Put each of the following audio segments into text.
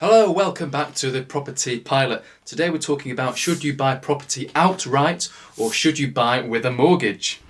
Hello, welcome back to the Property Pilot. Today we're talking about should you buy property outright or should you buy with a mortgage?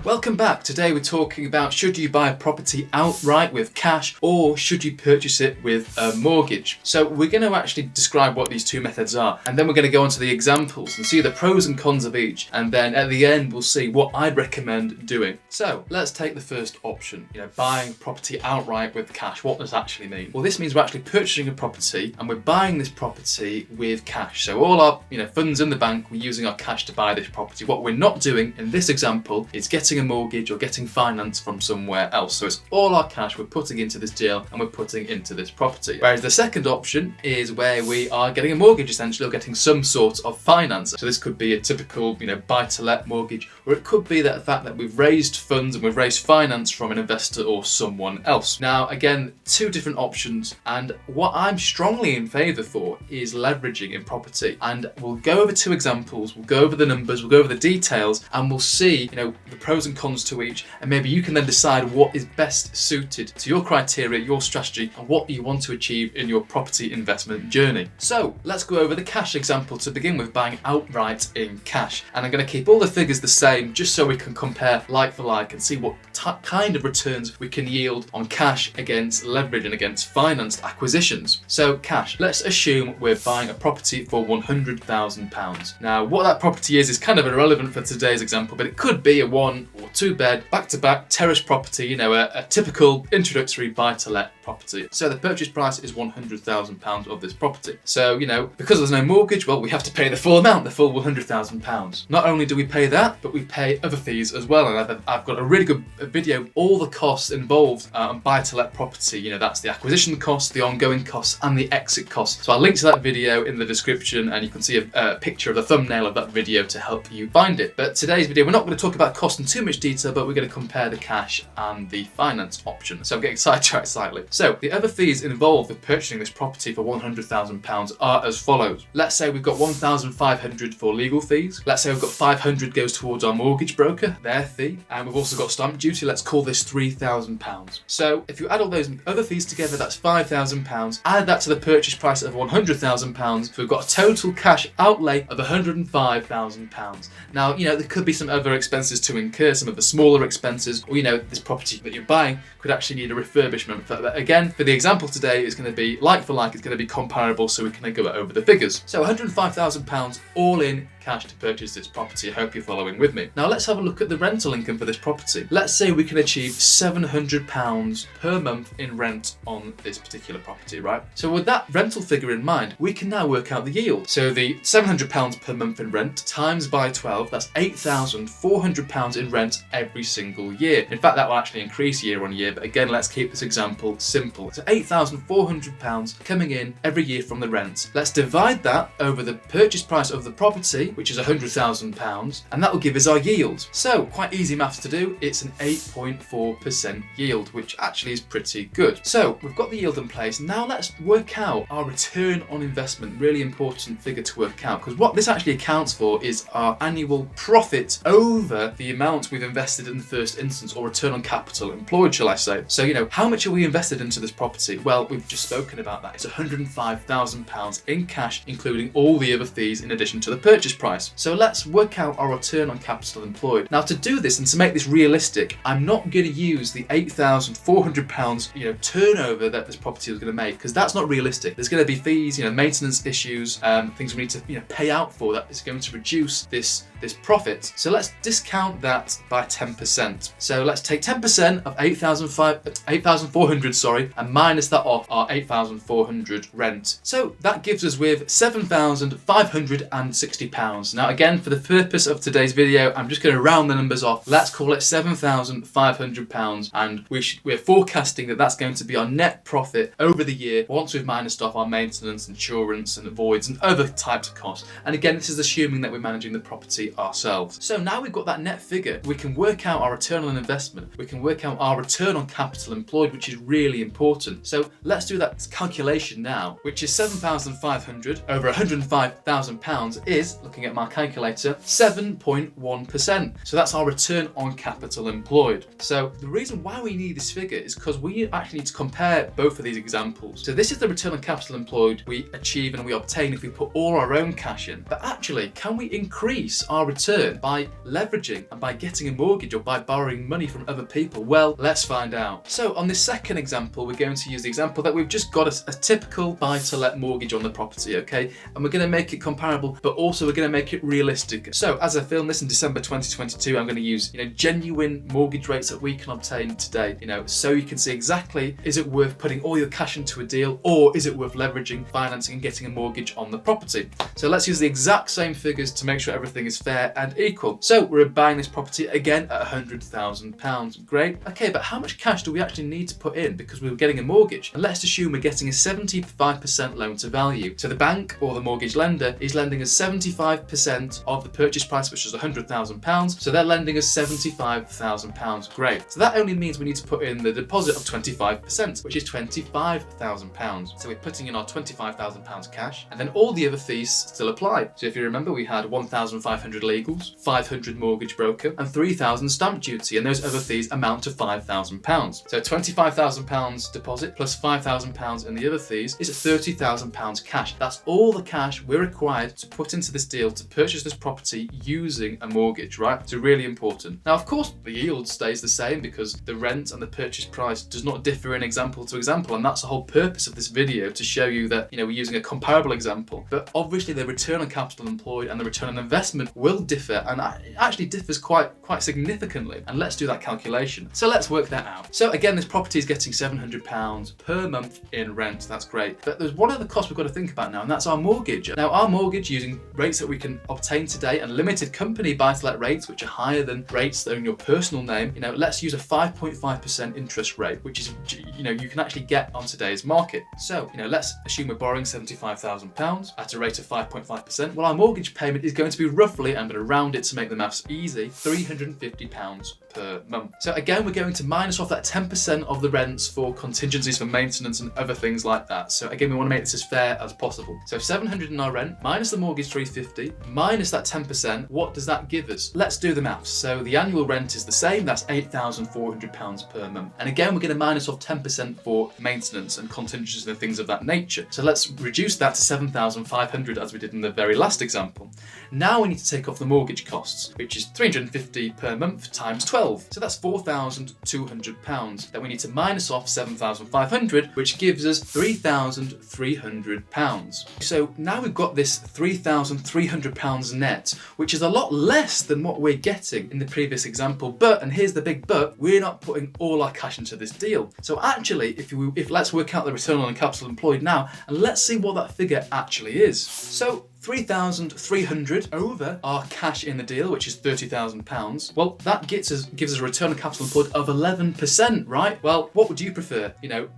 Welcome back. Today we're talking about should you buy a property outright with cash or should you purchase it with a mortgage. So we're going to actually describe what these two methods are, and then we're going to go on to the examples and see the pros and cons of each, and then at the end we'll see what I'd recommend doing. So let's take the first option, buying property outright with cash. What does that actually mean? Well, this means we're actually purchasing a property and we're buying this property with cash. So all our funds in the bank, we're using our cash to buy this property. What we're not doing in this example is getting a mortgage or getting finance from somewhere else. So it's all our cash we're putting into this deal and we're putting into this property. Whereas the second option is where we are getting a mortgage essentially, or getting some sort of finance. So this could be a typical buy-to-let mortgage, or it could be that the fact that we've raised funds and we've raised finance from an investor or someone else. Now again, two different options, and what I'm strongly in favour for is leveraging in property. And we'll go over two examples, we'll go over the numbers, we'll go over the details, and we'll see the pros and cons to each, and maybe you can then decide what is best suited to your criteria, your strategy, and what you want to achieve in your property investment journey. So let's go over the cash example to begin with, buying outright in cash. And I'm going to keep all the figures the same just so we can compare like for like and see what kind of returns we can yield on cash against leverage and against financed acquisitions. So cash, let's assume we're buying a property for £100,000. Now what that property is kind of irrelevant for today's example, but it could be a one or two bed back-to-back terrace property, a typical introductory buy-to-let property. So the purchase price is £100,000 of this property. So because there's no mortgage, well, we have to pay the full amount, the full £100,000. Not only do we pay that, but we pay other fees as well. And I've got a really good video, all the costs involved on buy-to-let property. That's the acquisition costs, the ongoing costs, and the exit costs. So I'll link to that video in the description, and you can see a picture of the thumbnail of that video to help you find it. But today's video, we're not going to talk about cost in too much detail, but we're going to compare the cash and the finance option. So I'm getting sidetracked slightly. So the other fees involved with purchasing this property for £100,000 are as follows. Let's say we've got £1,500 for legal fees. Let's say we've got £500 goes towards our mortgage broker, their fee, and we've also got stamp duty. Let's call this £3,000. So if you add all those other fees together, that's £5,000. Add that to the purchase price of £100,000. So we've got a total cash outlay of £105,000. Now, there could be some other expenses to incur, some of the smaller expenses, or this property that you're buying could actually need a refurbishment. But again, for the example today, it's going to be like for like, it's going to be comparable, so we can go over the figures. So £105,000 all in cash to purchase this property. I hope you're following with me. Now let's have a look at the rental income for this property. Let's say we can achieve £700 per month in rent on this particular property, right? So with that rental figure in mind, we can now work out the yield. So the £700 per month in rent times by 12, that's £8,400 in rent every single year. In fact, that will actually increase year on year, but again, let's keep this example simple. So £8,400 coming in every year from the rent. Let's divide that over the purchase price of the property, which is £100,000, and that will give us our yield. So quite easy maths to do. It's an 8.4% yield, which actually is pretty good. So we've got the yield in place. Now let's work out our return on investment. Really important figure to work out, because what this actually accounts for is our annual profit over the amount we've invested in the first instance, or return on capital employed, shall I say. So how much are we invested into this property? Well, we've just spoken about that. It's £105,000 in cash, including all the other fees in addition to the purchase price. So let's work out our return on capital employed. Now to do this and to make this realistic, I'm not going to use the £8,400 turnover that this property was going to make, because that's not realistic. There's going to be fees, maintenance issues, things we need to pay out for that is going to reduce this profit. So let's discount that by 10%. So let's take 10% of 8,400, and minus that off our 8,400 rent. So that gives us with £7,560. Now again, for the purpose of today's video, I'm just going to round the numbers off. Let's call it £7,500, and we're forecasting that that's going to be our net profit over the year once we've minused off our maintenance, insurance, and voids and other types of costs. And again, this is assuming that we're managing the property ourselves. So now we've got that net figure, we can work out our return on investment, we can work out our return on capital employed, which is really important. So let's do that calculation now, which is £7,500 over £105,000 is, looking looking at my calculator, 7.1%. So that's our return on capital employed. So the reason why we need this figure is because we actually need to compare both of these examples. So this is the return on capital employed we achieve and we obtain if we put all our own cash in. But actually, can we increase our return by leveraging and by getting a mortgage or by borrowing money from other people? Well, let's find out. So on this second example, we're going to use the example that we've just got a typical buy-to-let mortgage on the property, okay? And we're going to make it comparable, but also we're going to make it realistic. So as I film this in December 2022, I'm going to use, genuine mortgage rates that we can obtain today, so you can see exactly, is it worth putting all your cash into a deal, or is it worth leveraging, financing and getting a mortgage on the property? So let's use the exact same figures to make sure everything is fair and equal. So we're buying this property again at £100,000. Great. Okay, but how much cash do we actually need to put in because we were getting a mortgage? And let's assume we're getting a 75% loan to value. So the bank or the mortgage lender is lending us 75% of the purchase price, which is £100,000. So they're lending us £75,000. Great. So that only means we need to put in the deposit of 25%, which is £25,000. So we're putting in our £25,000 cash, and then all the other fees still apply. So if you remember, we had 1,500 legals, 500 mortgage broker, and 3,000 stamp duty, and those other fees amount to £5,000. So £25,000 deposit plus £5,000 in the other fees is £30,000 cash. That's all the cash we're required to put into this deal to purchase this property using a mortgage, right? So really important. Now, of course, the yield stays the same because the rent and the purchase price does not differ in example to example, and that's the whole purpose of this video, to show you that we're using a comparable example. But obviously the return on capital employed and the return on investment will differ, and it actually differs quite significantly. And let's do that calculation. So let's work that out. So again, this property is getting £700 per month in rent. That's great. But there's one other cost we've got to think about now, and that's our mortgage. Now, our mortgage, using rates that we can obtain today and limited company buy-to-let rates, which are higher than rates that are in your personal name, let's use a 5.5% interest rate, which is, you can actually get on today's market. So, let's assume we're borrowing £75,000 at a rate of 5.5%. Well, our mortgage payment is going to be roughly, I'm going to round it to make the maths easy, £350 per month. So again, we're going to minus off that 10% of the rents for contingencies for maintenance and other things like that. So again, we want to make this as fair as possible. So 700 in our rent, minus the mortgage 350, minus that 10%, what does that give us? Let's do the maths. So the annual rent is the same, that's £8,400 per month. And again, we're going to minus off 10% for maintenance and contingencies and things of that nature. So let's reduce that to 7,500 as we did in the very last example. Now we need to take off the mortgage costs, which is 350 per month times 12. So that's £4,200 that we need to minus off 7,500, which gives us £3,300. So now we've got this £3,300 net, which is a lot less than what we're getting in the previous example. But, and here's the big but, we're not putting all our cash into this deal. So actually, if let's work out the return on capital employed now, and let's see what that figure actually is. So 3,300 over our cash in the deal, which is £30,000. Well, that gives us a return on capital employed of 11%, right? Well, what would you prefer? I've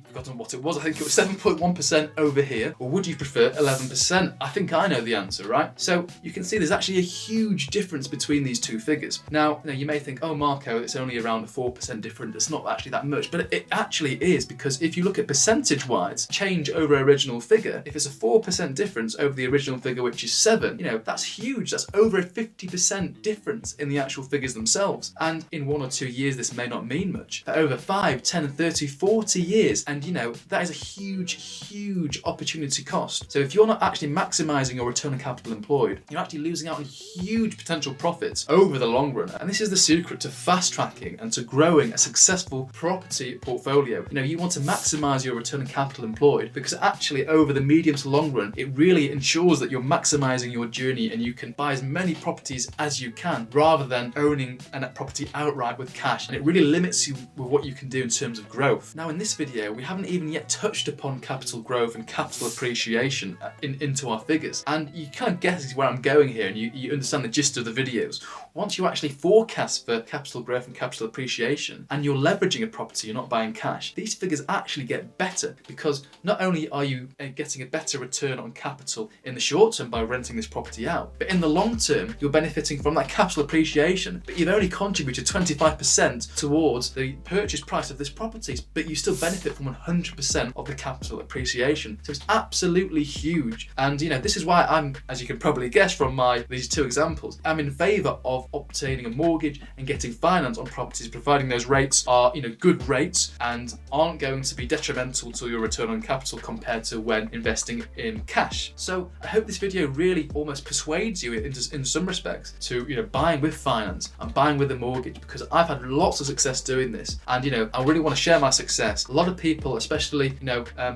forgotten what it was. I think it was 7.1% over here. Or would you prefer 11%? I think I know the answer, right? So you can see there's actually a huge difference between these two figures. Now, you may think, oh, Marco, it's only around a 4% difference. It's not actually that much, but it actually is, because if you look at percentage-wise, change over original figure, if it's a 4% difference over the original figure, which is 7, that's huge. That's over a 50% difference in the actual figures themselves. And in 1 or 2 years, this may not mean much. But over 5, 10, 30, 40 years, and that is a huge opportunity cost. So if you're not actually maximizing your return on capital employed, you're actually losing out on huge potential profits over the long run. And this is the secret to fast tracking and to growing a successful property portfolio. You want to maximize your return on capital employed, because actually over the medium to long run, it really ensures that you're maximizing your journey and you can buy as many properties as you can, rather than owning a property outright with cash. And it really limits you with what you can do in terms of growth. Now, in this video, we haven't even yet touched upon capital growth and capital appreciation into our figures. And you kind of guess where I'm going here, and you understand the gist of the videos. Once you actually forecast for capital growth and capital appreciation, and you're leveraging a property, you're not buying cash, these figures actually get better, because not only are you getting a better return on capital in the short short term by renting this property out, but in the long term, you're benefiting from that capital appreciation, but you've only contributed 25% towards the purchase price of this property, but you still benefit from 100% of the capital appreciation. So it's absolutely huge. And this is why I'm, as you can probably guess from these two examples, I'm in favour of obtaining a mortgage and getting finance on properties, providing those rates are good rates and aren't going to be detrimental to your return on capital compared to when investing in cash. So I hope this video really almost persuades you in some respects to buying with finance and buying with a mortgage, because I've had lots of success doing this, and I really want to share my success. A lot of people, especially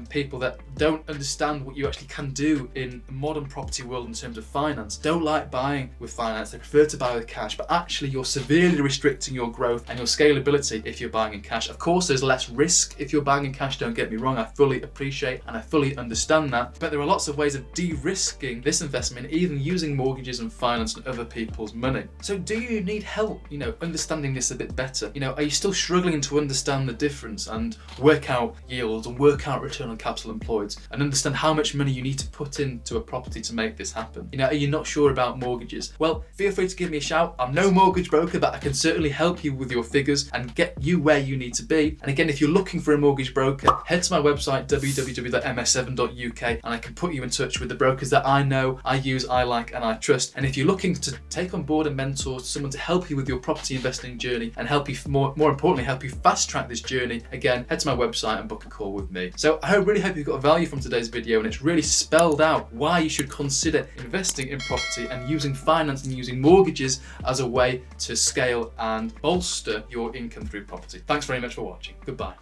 people that don't understand what you actually can do in the modern property world in terms of finance, don't like buying with finance. They prefer to buy with cash, but actually you're severely restricting your growth and your scalability if you're buying in cash. Of course, there's less risk if you're buying in cash, don't get me wrong, I fully appreciate and I fully understand that, but there are lots of ways of de-risking this investment, even using mortgages and finance and other people's money. So do you need help understanding this a bit better? Are you still struggling to understand the difference and work out yields and work out return on capital employed and understand how much money you need to put into a property to make this happen? Are you not sure about mortgages? Well, feel free to give me a shout. I'm no mortgage broker, but I can certainly help you with your figures and get you where you need to be. And again, if you're looking for a mortgage broker, head to my website www.ms7.uk and I can put you in touch with the brokers that I know, I use, I like and I trust. And if you're looking to take on board a mentor, someone to help you with your property investing journey and help you more importantly help you fast track this journey, again, head to my website and book a call with me. So I really hope you've got value from today's video, and it's really spelled out why you should consider investing in property and using finance and using mortgages as a way to scale and bolster your income through property. Thanks very much for watching. Goodbye.